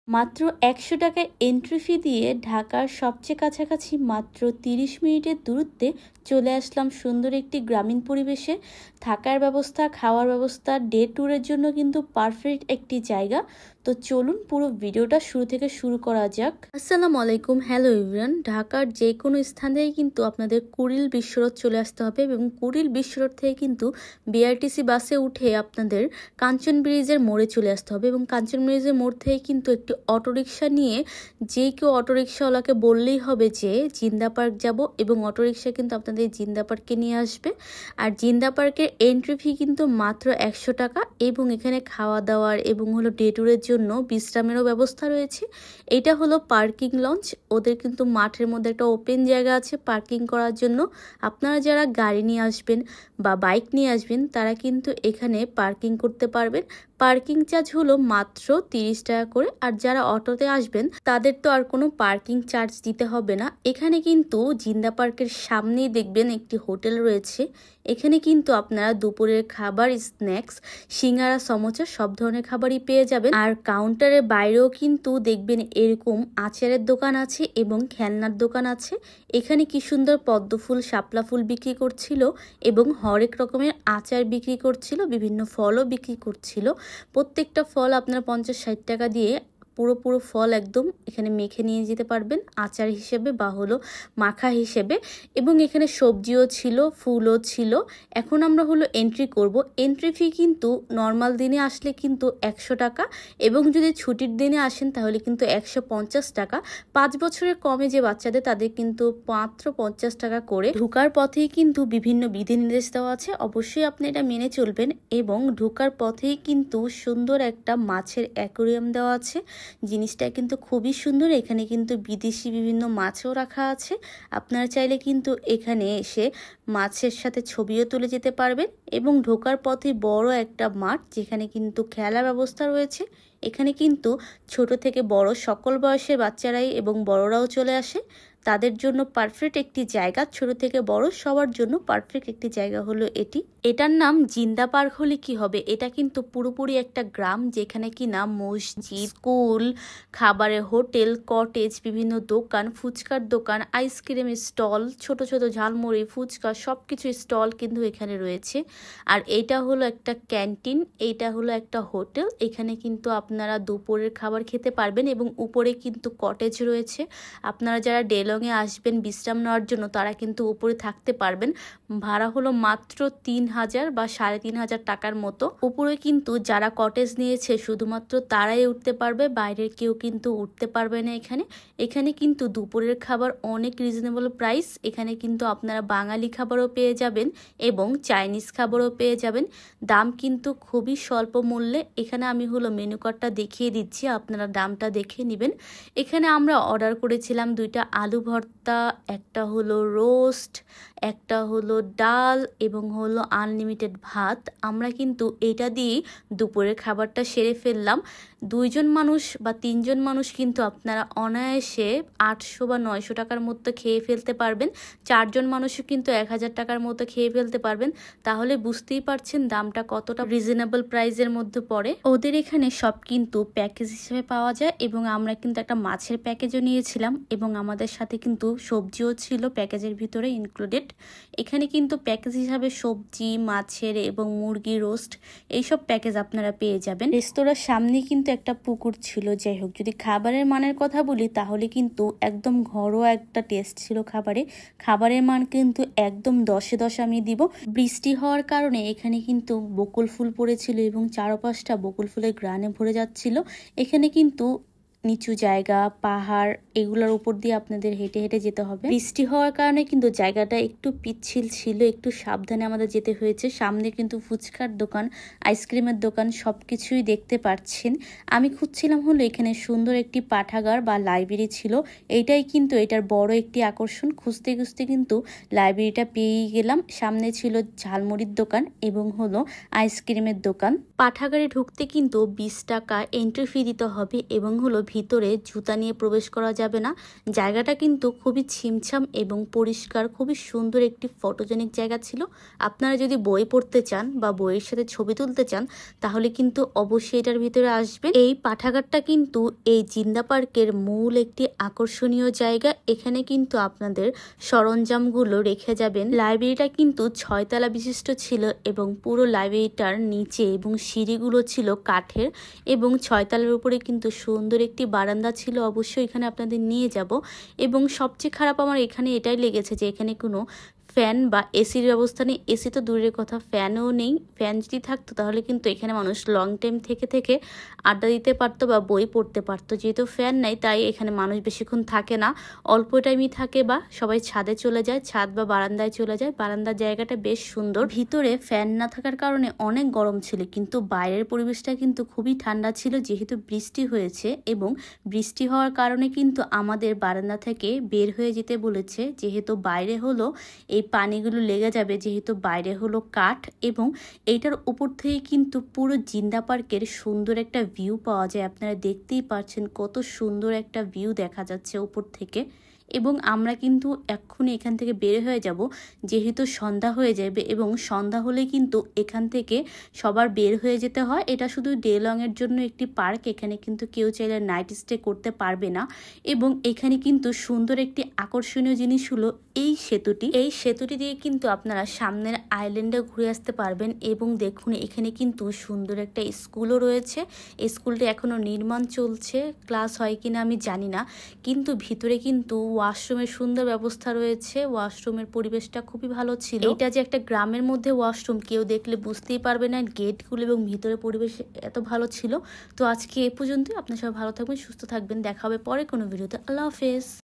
মাত্র ১০০ টাকায় entry fee দিয়ে ঢাকার সবচেয়ে কাছাকাছি মাত্র ৩০ মিনিটের দূরত্বে চলে আসলাম সুন্দর একটি গ্রামীণ পরিবেশে। থাকার ব্যবস্থা, খাওয়ার ব্যবস্থা, ডে ট্যুরের জন্য কিন্তু পারফেক্ট একটি জায়গা। তো চলুন পুরো ভিডিওটা শুরু থেকে শুরু করা যাক। আসসালামু আলাইকুম, হ্যালো এভরিওয়ান। ঢাকার যে কোনো স্থান থেকে কিন্তু আপনাদের কুড়িল বিশ্ব রোড চলে আসতে হবে এবং কুড়িল বিশ্ব রোড থেকে কিন্তু বিআরটিসি বাসে উঠে আপনাদের কাঞ্চন ব্রিজের মোড়ে চলে আসতে হবে এবং কাঞ্চন ব্রিজের মোড় থেকে কিন্তু একটি অটোরিকশা নিয়ে যে কেউ অটোরিকশাওয়ালাকে বললেই হবে যে জিন্দা পার্ক যাব এবং অটোরিকশা কিন্তু আপনাদের জিন্দা পার্কে নিয়ে আসবে। আর জিন্দা পার্কের এন্ট্রি ফি কিন্তু মাত্র ১০০ টাকা এবং এখানে খাওয়া দাওয়ার এবং হলো ডে ট্যুরের জন্য বিশ্রামেরও ব্যবস্থা রয়েছে। এটা হলো পার্কিং লঞ্চ। ওদের কিন্তু মাঠের মধ্যে একটা ওপেন জায়গা আছে পার্কিং করার জন্য। আপনারা যারা গাড়ি নিয়ে আসবেন বা বাইক নিয়ে আসবেন তারা কিন্তু এখানে পার্কিং করতে পারবেন। পার্কিং চার্জ হলো মাত্র ৩০ টাকা করে। আর যারা অটোতে আসবেন তাদের তো আর কোনো পার্কিং চার্জ দিতে হবে না। এখানে কিন্তু জিন্দা পার্কের সামনেই দেখবেন একটি হোটেল রয়েছে। এখানে কিন্তু আপনারা দুপুরের খাবার, স্ন্যাক্স, সিঙ্গারা, সমোসা সব ধরনের খাবারই পেয়ে যাবেন। আর কাউন্টারের বাইরেও কিন্তু দেখবেন এরকম আচারের দোকান আছে এবং খেলনার দোকান আছে। এখানে কি সুন্দর পদ্ম ফুল, শাপলা ফুল বিক্রি করছিল এবং হরেক রকমের আচার বিক্রি করছিল, বিভিন্ন ফলও বিক্রি করছিল। প্রত্যেকটা ফল আপনারা ৫০-৬০ টাকা দিয়ে পুরো ফল একদম এখানে মেখে নিয়ে যেতে পারবেন আচার হিসেবে বা হলো মাখা হিসেবে। এবং এখানে সবজিও ছিল, ফুলও ছিল। এখন আমরা হলো এন্ট্রি করব। এন্ট্রি ফি কিন্তু নর্মাল দিনে আসলে কিন্তু ১০০ টাকা এবং যদি ছুটির দিনে আসেন তাহলে কিন্তু ১৫০ টাকা। ৫ বছরের কমে যে বাচ্চাদের তাদের কিন্তু মাত্র ৫০ টাকা করে। ঢোকার পথেই কিন্তু বিভিন্ন বিধিনির্দেশ দেওয়া আছে, অবশ্যই আপনি এটা মেনে চলবেন। এবং ঢোকার পথেই কিন্তু সুন্দর একটা মাছের অ্যাকোরিয়াম দেওয়া আছে। জিনিসটা কিন্তু খুবই সুন্দর। এখানে কিন্তু বিদেশি বিভিন্ন মাছও রাখা আছে। আপনারা চাইলে কিন্তু এখানে এসে মাছের সাথে ছবিও তুলে যেতে পারবেন। এবং ঢোকার পথে বড় একটা মাঠ যেখানে কিন্তু খেলার ব্যবস্থা রয়েছে। এখানে কিন্তু ছোট থেকে বড় সকল বয়সের বাচ্চারাই এবং বড়রাও চলে আসে। তাদের জন্য পারফেক্ট একটি জায়গা, ছোট থেকে বড় সবার জন্য পারফেক্ট একটি জায়গা হলো এটি। এটার নাম জিন্দা পার্ক হলে কি হবে, এটা কিন্তু পুরোপুরি একটা গ্রাম যেখানে কিনা মসজিদ, স্কুল, খাবারের হোটেল, কটেজ, বিভিন্ন দোকান, ফুচকার দোকান, আইসক্রিমের স্টল, ছোট ছোট ঝালমুড়ি, ফুচকা সবকিছু স্টল কিন্তু এখানে রয়েছে। আর এইটা হলো একটা ক্যান্টিন, এইটা হলো একটা হোটেল। এখানে কিন্তু আপনারা দুপুরের খাবার খেতে পারবেন এবং উপরে কিন্তু কটেজ রয়েছে। আপনারা যারা ডেলংয়ে আসবেন বিশ্রাম নেওয়ার জন্য তারা কিন্তু উপরে থাকতে পারবেন। ভাড়া হলো মাত্র ৩,০০০ বা ৩,৫০০ টাকার মতো। উপরে কিন্তু যারা কটেজ নিয়েছে শুধুমাত্র তারাই উঠতে পারবে, বাইরের কেউ কিন্তু উঠতে পারবে না। এখানে কিন্তু দুপুরের খাবার অনেক রিজনেবল প্রাইস। এখানে কিন্তু আপনারা বাঙালি খাবারও পেয়ে যাবেন এবং চাইনিজ খাবারও পেয়ে যাবেন। দাম কিন্তু খুবই স্বল্প মূল্যে। এখানে আমি হলো মেনু কার্ডটা দেখিয়ে দিচ্ছি, আপনারা দামটা দেখে নেবেন। এখানে আমরা অর্ডার করেছিলাম 2টা আলু ভর্তা, একটা হলো রোস্ট, একটা হলো ডাল এবং হলো আনলিমিটেড ভাত। আমরা কিন্তু এটা দিয়েই দুপুরের খাবারটা সেরে ফেললাম। 2 জন মানুষ বা 3 জন মানুষ কিন্তু আপনারা অনায়াসে ৮০০ বা ৯০০ টাকার মতো খেয়ে ফেলতে পারবেন। 4 জন মানুষও কিন্তু ১,০০০ টাকার মতো খেয়ে ফেলতে পারবেন। তাহলে বুঝতেই পারছেন দামটা কতটা রিজনেবল প্রাইসের মধ্যে পড়ে। ওদের এখানে সব কিন্তু প্যাকেজ হিসেবে পাওয়া যায় এবং আমরা কিন্তু একটা মাছের প্যাকেজও নিয়েছিলাম এবং আমাদের সাথে কিন্তু সবজিও ছিল প্যাকেজের ভিতরে ইনক্লুডেড। এখানে কিন্তু প্যাকেজ হিসাবে সবজি, মাছের এবং মুরগি রোস্ট এইসব প্যাকেজ আপনারা পেয়ে যাবেন। রেস্তোরাঁর সামনে কিন্তু একটা পুকুর ছিল। যাই হোক, যদি খাবারের মানের কথা বলি তাহলে কিন্তু একদম ঘরোয়া একটা টেস্ট ছিল খাবারের মান কিন্তু একদম 10-এ 10 আমি দিব। বৃষ্টি হওয়ার কারণে এখানে কিন্তু বকুল ফুল পড়েছিল এবং চারপাশটা বকুল ফুলের গ্রানে ভরে যাচ্ছিল। এখানে কিন্তু নিচু জায়গা, পাহাড়, এগুলোর উপর দিয়ে আপনাদের হেঁটে হেঁটে যেতে হবে। বৃষ্টি হওয়ার কারণে কিন্তু জায়গাটা একটু পিচ্ছিল ছিল, একটু সাবধানে আমাদের যেতে হয়েছে। সামনে কিন্তু ফুচকার দোকান, আইসক্রিমের দোকান সবকিছুই দেখতে পাচ্ছেন। আমি খুঁজছিলাম হলো এখানে সুন্দর একটি পাঠাগার বা লাইব্রেরি ছিল। এইটাই কিন্তু এটার বড় একটি আকর্ষণ। খুঁজতে খুঁজতে কিন্তু লাইব্রেরিটা পেয়েই গেলাম। সামনে ছিল ঝালমুড়ির দোকান এবং হলো আইসক্রিমের দোকান। পাঠাগারে ঢুকতে কিন্তু 20 টাকা এন্ট্রি ফি দিতে হবে এবং হলো ভিতরে জুতা নিয়ে প্রবেশ করা যাবে না। জায়গাটা কিন্তু খুবই ছিমছাম এবং পরিষ্কার, খুবই সুন্দর একটি ফটোজেনিক জায়গা ছিল। আপনারা যদি বই পড়তে চান বা বইয়ের সাথে ছবি তুলতে চান তাহলে কিন্তু অবশ্যই এটার ভিতরে আসবেন। এই পাঠাগারটা কিন্তু এই জিন্দা পার্কের মূল একটি আকর্ষণীয় জায়গা। এখানে কিন্তু আপনাদের সরঞ্জামগুলো রেখে যাবেন। লাইব্রেরিটা কিন্তু 6 তলা বিশিষ্ট ছিল এবং পুরো লাইব্রেরিটার নিচে এবং সিঁড়িগুলো ছিল কাঠের এবং 6 তলার উপরে কিন্তু সুন্দর একটি বারান্দা ছিল। অবশ্যই এখানে আপনাদের নিয়ে যাব। এবং সবচেয়ে খারাপ আমার এখানে এটাই লেগেছে যে এখানে কোনো ফ্যান বা এসির ব্যবস্থা নেই। এসি তো দূরের কথা, ফ্যানও নেই। ফ্যান যদি থাকতো তাহলে কিন্তু এখানে মানুষ লং টাইম থেকে আড্ডা দিতে পারতো বা বই পড়তে পারতো। যেহেতু ফ্যান নাই তাই এখানে মানুষ বেশিক্ষণ থাকে না, অল্প টাইমই থাকে বা সবাই ছাদে চলে যায়, ছাদ বা বারান্দায় চলে যায়। বারান্দার জায়গাটা বেশ সুন্দর। ভিতরে ফ্যান না থাকার কারণে অনেক গরম ছিল, কিন্তু বাইরের পরিবেশটা কিন্তু খুবই ঠান্ডা ছিল যেহেতু বৃষ্টি হয়েছে। এবং বৃষ্টি হওয়ার কারণে কিন্তু আমাদের বারান্দা থেকে বের হয়ে যেতে বলেছে, যেহেতু বাইরে হলো এই পানিগুলো লেগে যাবে, যেহেতু বাইরে হলো কাঠ। এবং এইটার উপর থেকে কিন্তু পুরো জিন্দা পার্কের সুন্দর একটা ভিউ পাওয়া যায়। আপনারা দেখতেই পাচ্ছেন কত সুন্দর একটা ভিউ দেখা যাচ্ছে উপর থেকে। এবং আমরা কিন্তু এক্ষুনি এখান থেকে বের হয়ে যাব, যেহেতু সন্ধ্যা হয়ে যাবে এবং সন্ধ্যা হলে কিন্তু এখান থেকে সবার বের হয়ে যেতে হয়। এটা শুধু ডে লংয়ের জন্য একটি পার্ক, এখানে কিন্তু কেউ চাইলে নাইট স্টে করতে পারবে না। এবং এখানে কিন্তু সুন্দর একটি আকর্ষণীয় জিনিস হলো এই সেতুটি দিয়ে কিন্তু আপনারা সামনের আইল্যান্ডে ঘুরে আসতে পারবেন। এবং দেখুন এখানে কিন্তু সুন্দর একটা স্কুলও রয়েছে। এই স্কুলটি এখনো নির্মাণ চলছে, ক্লাস হয় কিনা আমি জানি না, কিন্তু ভিতরে কিন্তু ওয়াশরুমের সুন্দর ব্যবস্থা রয়েছে। ওয়াশরুমের পরিবেশটা খুবই ভালো ছিল। এটা যে একটা গ্রামের মধ্যে ওয়াশরুম কেউ দেখলে বুঝতেই পারবে না। গেটগুলো এবং ভিতরে পরিবেশ এত ভালো ছিল। তো আজকে এ পর্যন্তই। আপনার সবাই ভালো থাকবেন, সুস্থ থাকবেন, দেখা হবে পরে কোনো ভিডিওতে। আল্লাহ হাফেজ।